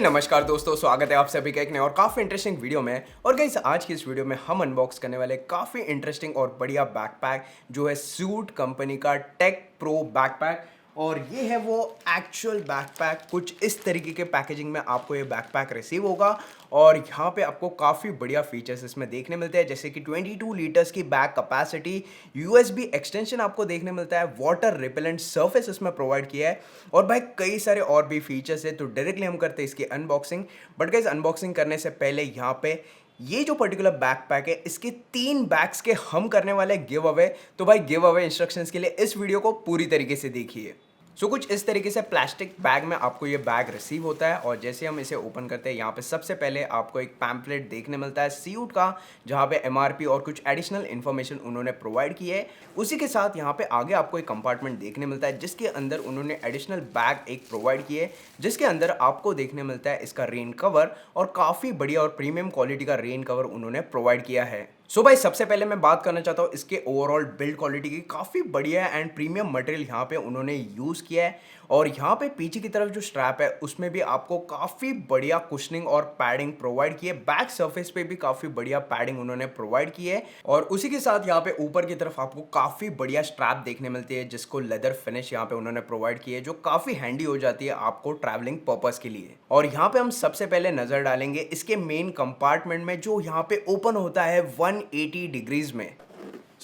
नमस्कार दोस्तों, स्वागत है आप सभी का एक नए और काफ़ी इंटरेस्टिंग वीडियो में। और गाइस आज की इस वीडियो में हम अनबॉक्स करने वाले काफ़ी इंटरेस्टिंग और बढ़िया बैकपैक जो है सूट कंपनी का टेक प्रो बैकपैक। और ये है वो एक्चुअल बैकपैक। कुछ इस तरीके के पैकेजिंग में आपको ये बैकपैक रिसीव होगा और यहाँ पे आपको काफ़ी बढ़िया फीचर्स इसमें देखने मिलते हैं, जैसे कि 22 लीटर्स की बैग कैपेसिटी, यूएसबी एक्सटेंशन आपको देखने मिलता है, वाटर रिपेलेंट सरफेस इसमें प्रोवाइड किया है और भाई कई सारे और भी फीचर्स है। तो डायरेक्टली हम करते हैं इसकी अनबॉक्सिंग। बट गाइस अनबॉक्सिंग करने से पहले यहाँ पे ये जो पर्टिकुलर बैकपैक है इसके 3 बैग्स के हम करने वाले गिव अवे। तो भाई गिव अवे इंस्ट्रक्शंस के लिए इस वीडियो को पूरी तरीके से देखिए। कुछ इस तरीके से प्लास्टिक बैग में आपको ये बैग रिसीव होता है और जैसे हम इसे ओपन करते हैं यहाँ पे सबसे पहले आपको एक पैम्पलेट देखने मिलता है सीयूट का, जहाँ पे एमआरपी और कुछ एडिशनल इन्फॉर्मेशन उन्होंने प्रोवाइड की है। उसी के साथ यहाँ पे आगे आपको एक कंपार्टमेंट देखने मिलता है जिसके अंदर उन्होंने एडिशनल बैग एक प्रोवाइड किए, जिसके अंदर आपको देखने मिलता है इसका रेन कवर और काफ़ी बढ़िया और प्रीमियम क्वालिटी का रेन कवर उन्होंने प्रोवाइड किया है। भाई सबसे पहले मैं बात करना चाहता हूँ इसके ओवरऑल बिल्ड क्वालिटी की। काफ़ी बढ़िया एंड प्रीमियम मटेरियल यहाँ पे उन्होंने यूज़ किया है और यहाँ पे पीछे की तरफ जो स्ट्रैप है उसमें भी आपको काफ़ी बढ़िया कुशनिंग और पैडिंग प्रोवाइड की है। बैक सरफेस पे भी काफ़ी बढ़िया पैडिंग उन्होंने प्रोवाइड की है और उसी के साथ यहाँ पे ऊपर की तरफ आपको काफ़ी बढ़िया स्ट्रैप देखने मिलती है जिसको लेदर फिनिश यहाँ पे उन्होंने प्रोवाइड की है, जो काफ़ी हैंडी हो जाती है आपको ट्रैवलिंग पर्पज़ के लिए। और यहाँ पे हम सबसे पहले नज़र डालेंगे इसके मेन कंपार्टमेंट में जो यहाँ पे ओपन होता है 180 डिग्रीज में।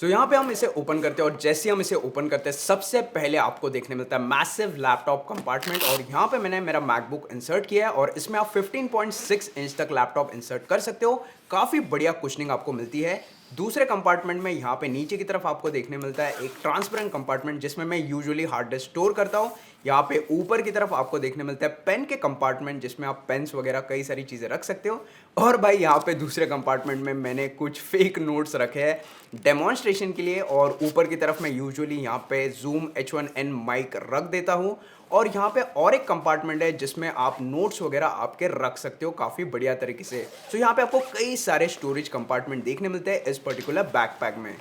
यहाँ पे हम इसे ओपन करते हैं और जैसे हम इसे ओपन करते हैं सबसे पहले आपको देखने मिलता है मैसिव लैपटॉप कंपार्टमेंट। और यहाँ पे मैंने मेरा मैकबुक इंसर्ट किया है और इसमें आप 15.6 इंच तक लैपटॉप इंसर्ट कर सकते हो। काफ़ी बढ़िया कुशनिंग आपको मिलती है। दूसरे कंपार्टमेंट में यहाँ पे नीचे की तरफ आपको देखने मिलता है एक ट्रांसपेरेंट कंपार्टमेंट जिसमें मैं यूजुअली हार्ड डिस्क स्टोर करता हूँ। यहाँ पे ऊपर की तरफ आपको देखने मिलता है पेन के कंपार्टमेंट जिसमें आप पेन्स वगैरह कई सारी चीज़ें रख सकते हो। और भाई यहाँ पे दूसरे कंपार्टमेंट में मैंने कुछ फेक नोट्स रखे हैं डेमोन्स्ट्रेशन के लिए। और ऊपर की तरफ मैं यूजुअली यहाँ पे जूम H1N माइक रख देता हूँ। और यहाँ पे और एक कंपार्टमेंट है जिसमें आप नोट्स वगैरह आपके रख सकते हो काफ़ी बढ़िया तरीके से। यहाँ पे आपको कई सारे स्टोरेज कंपार्टमेंट देखने मिलते हैं इस पर्टिकुलर बैकपैक में।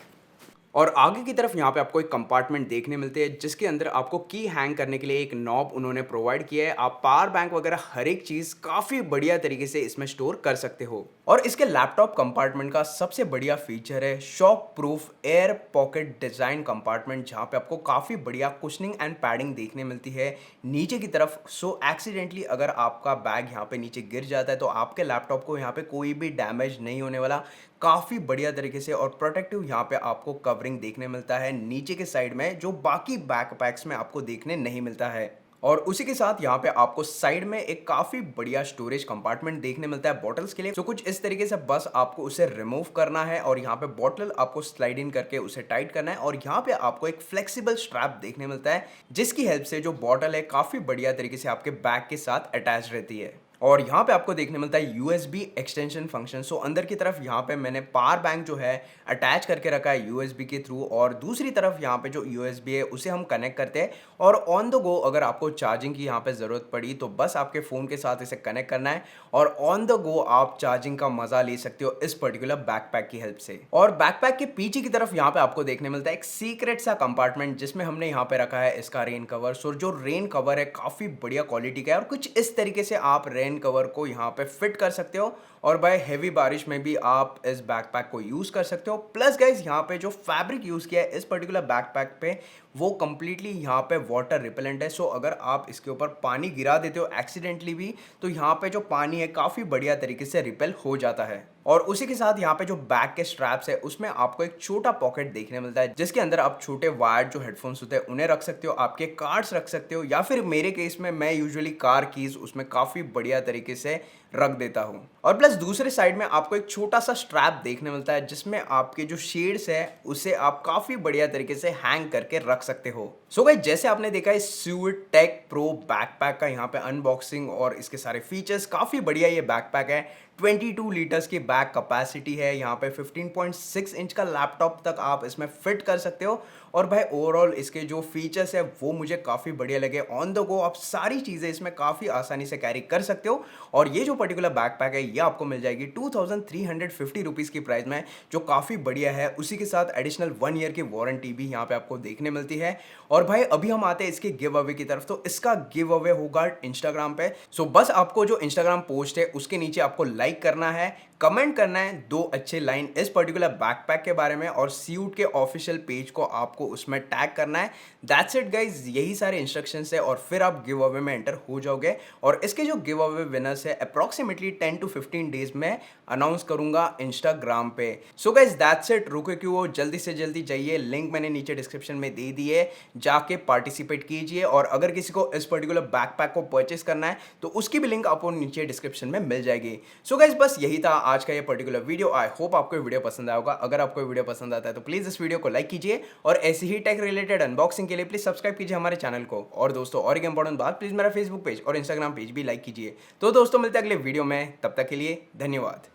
और आगे की तरफ यहाँ पे आपको एक कंपार्टमेंट देखने मिलते हैं जिसके अंदर आपको की हैंग करने के लिए एक नॉब उन्होंने प्रोवाइड किया है। आप पावर बैंक वगैरह हर एक चीज़ काफ़ी बढ़िया तरीके से इसमें स्टोर कर सकते हो। और इसके लैपटॉप कंपार्टमेंट का सबसे बढ़िया फीचर है shock proof air pocket design compartment, जहाँ पे आपको काफ़ी बढ़िया कुशनिंग एंड पैडिंग देखने मिलती है नीचे की तरफ। एक्सीडेंटली अगर आपका बैग यहाँ पे नीचे गिर जाता है तो आपके लैपटॉप को यहाँ पे कोई भी डैमेज नहीं होने वाला। काफ़ी बढ़िया तरीके से और प्रोटेक्टिव यहाँ पे आपको कवरिंग देखने मिलता है नीचे के साइड में, जो बाकी बैकपैक्स में आपको देखने नहीं मिलता है। और उसी के साथ यहाँ पे आपको साइड में एक काफ़ी बढ़िया स्टोरेज कंपार्टमेंट देखने मिलता है बॉटल्स के लिए। कुछ इस तरीके से बस आपको उसे रिमूव करना है और यहाँ पे बॉटल आपको स्लाइड इन करके उसे टाइट करना है। और यहाँ पे आपको एक फ्लेक्सिबल स्ट्रैप देखने मिलता है जिसकी हेल्प से जो बॉटल है काफ़ी बढ़िया तरीके से आपके बैग के साथ अटैच रहती है। और यहाँ पे आपको देखने मिलता है यूएसबी एक्सटेंशन फंक्शन। अंदर की तरफ यहाँ पे मैंने पावर बैंक जो है अटैच करके रखा है यूएसबी के थ्रू, और दूसरी तरफ यहाँ पे जो यूएसबी है उसे हम कनेक्ट करते हैं। और ऑन द गो अगर आपको चार्जिंग की यहाँ पे ज़रूरत पड़ी तो बस आपके फ़ोन के साथ इसे कनेक्ट करना है और ऑन द गो आप चार्जिंग का मज़ा ले सकते हो इस पर्टिकुलर बैकपैक की हेल्प से। और बैकपैक के पीछे की तरफ यहाँ पे आपको देखने मिलता है एक सीक्रेट सा कंपार्टमेंट जिसमें हमने यहाँ पे रखा है इसका रेन कवर। और जो रेन कवर है काफ़ी बढ़िया क्वालिटी का है और कुछ इस तरीके से आप रेन कवर को यहाँ पे फिट कर सकते हो और भाई हेवी बारिश में भी आप इस बैकपैक को यूज कर सकते हो। प्लस गाइज यहाँ पे जो फैब्रिक यूज किया है इस पर्टिकुलर बैकपैक पे वो कंप्लीटली यहाँ पे वाटर रिपेलेंट है। अगर आप इसके ऊपर पानी गिरा देते हो एक्सीडेंटली भी तो यहाँ पे जो पानी है काफी बढ़िया तरीके से रिपेल हो जाता है। और उसी के साथ यहाँ पे जो बैक के स्ट्रैप्स है उसमें आपको एक छोटा पॉकेट देखने मिलता है जिसके अंदर आप छोटे वायर्ड जो हेडफोन्स होते हैं उन्हें रख सकते हो, आपके कार्ड्स रख सकते हो, या फिर मेरे केस में मैं यूजुअली कार कीज उसमें काफी बढ़िया तरीके से रख देता हूँ। और प्लस दूसरे साइड में आपको एक छोटा सा स्ट्रैप देखने मिलता है जिसमें आपके जो शेड्स है उसे आप काफी बढ़िया तरीके से हैंग करके रख सकते हो। गाइस जैसे आपने देखा है सूट टेक प्रो बैकपैक का यहाँ पे अनबॉक्सिंग और इसके सारे फीचर्स काफी बढ़िया ये बैकपैक है। 22 लीटर्स की बैग कैपेसिटी है, यहाँ पे 15.6 इंच का लैपटॉप तक आप इसमें फिट कर सकते हो। और भाई ओवरऑल इसके जो फीचर्स है वो मुझे काफ़ी बढ़िया लगे। ऑन द गो आप सारी चीज़ें इसमें काफ़ी आसानी से कैरी कर सकते हो। और ये जो पर्टिकुलर बैकपैक है ये आपको मिल जाएगी 2350 रुपीज़ की प्राइस में, जो काफ़ी बढ़िया है। उसी के साथ एडिशनल 1 ईयर की वारंटी भी यहाँ पे आपको देखने मिलती है। और भाई अभी हम आते हैं इसके गिव अवे की तरफ। तो इसका गिव अवे होगा इंस्टाग्राम पे। सो बस आपको जो इंस्टाग्राम पोस्ट है उसके नीचे आपको लाइक करना है, कमेंट करना है 2 अच्छे लाइन इस पर्टिकुलर बैकपैक के बारे में, और स्यूट के ऑफिशियल पेज को आपको उसमें टैग करना है। दैट्स इट गाइज, यही सारे इंस्ट्रक्शंस है और फिर आप गिव अवे में एंटर हो जाओगे। और इसके जो गिव अवे विनर्स है अप्रॉक्सीमेटली 10 to 15 डेज में अनाउंस करूंगा इंस्टाग्राम पे। सो गाइज दैट्स इट, रुके क्यों, जल्दी से जल्दी जाइए, लिंक मैंने नीचे डिस्क्रिप्शन में दे दी है, जाके पार्टिसिपेट कीजिए। और अगर किसी को इस पर्टिकुलर बैकपैक को परचेस करना है तो उसकी भी लिंक आपको नीचे डिस्क्रिप्शन में मिल जाएगी। सो गाइज बस यही था आज का ये पर्टिकुलर वीडियो। आई होप आपको वीडियो पसंद आया होगा। अगर आपको वीडियो पसंद आता है तो प्लीज इस वीडियो को लाइक कीजिए, और ऐसी ही टेक रिलेटेड अनबॉक्सिंग के लिए प्लीज सब्सक्राइब कीजिए हमारे चैनल को। और दोस्तों और एक इंपॉर्टेंट बात, प्लीज मेरा फेसबुक पेज और इंस्टाग्राम पेज भी लाइक कीजिए। तो दोस्तों मिलते हैं अगले वीडियो में, तब तक के लिए धन्यवाद।